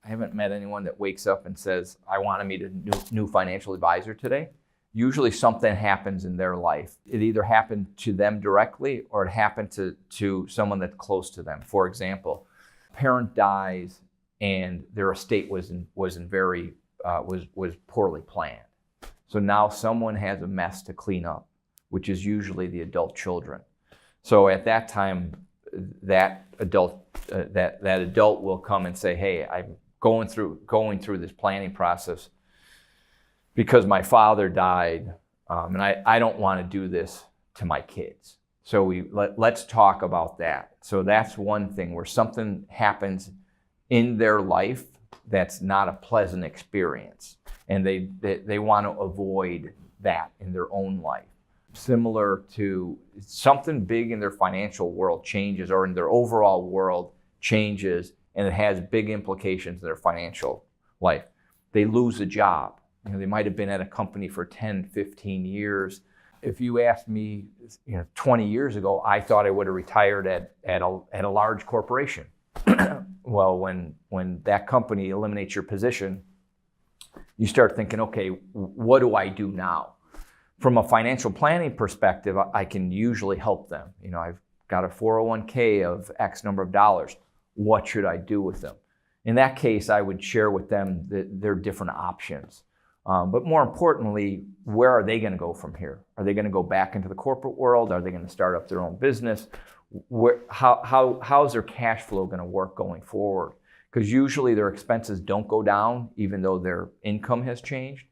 I haven't met anyone that wakes up and says, I want to meet a new financial advisor today. Usually something happens in their life. It either happened to them directly or it happened to someone that's close to them. For example, a parent dies and their estate was poorly planned. So now someone has a mess to clean up, which is usually the adult children. So at that time, that adult will come and say, hey, I'm going through this planning process because my father died, and I don't want to do this to my kids. So let's talk about that. So that's one thing where something happens in their life that's not a pleasant experience, and they want to avoid that in their own life. Similar to something big in their financial world changes, or in their overall world changes, and it has big implications in their financial life. They lose a job. They might have been at a company for 10, 15 years. If you asked me 20 years ago, I thought I would have retired at a large corporation. Well, when that company eliminates your position, you start thinking, okay, what do I do now? From a financial planning perspective, I can usually help them. I've got a 401k of X number of dollars. What should I do with them? In that case, I would share with them their different options. But more importantly, where are they going to go from here? Are they going to go back into the corporate world? Are they going to start up their own business? How is their cash flow going to work going forward? Because usually their expenses don't go down, even though their income has changed.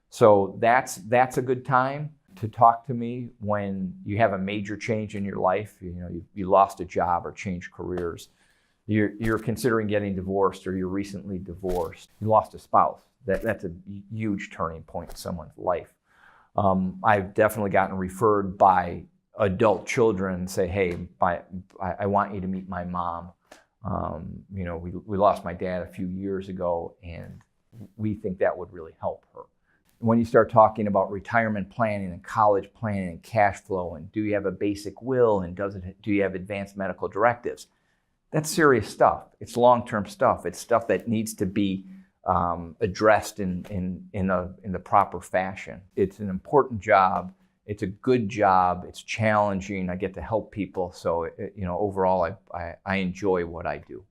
So that's a good time to talk to me when you have a major change in your life. You lost a job or changed careers. You're considering getting divorced, or you're recently divorced. You lost a spouse. That's a huge turning point in someone's life. I've definitely gotten referred by adult children and say, hey, I want you to meet my mom. We lost my dad a few years ago, and we think that would really help her. When you start talking about retirement planning and college planning and cash flow, and do you have a basic will, and do you have advanced medical directives? That's serious stuff. It's long-term stuff. It's stuff that needs to be addressed in the proper fashion. It's an important job. It's a good job. It's challenging. I get to help people. So overall, I enjoy what I do.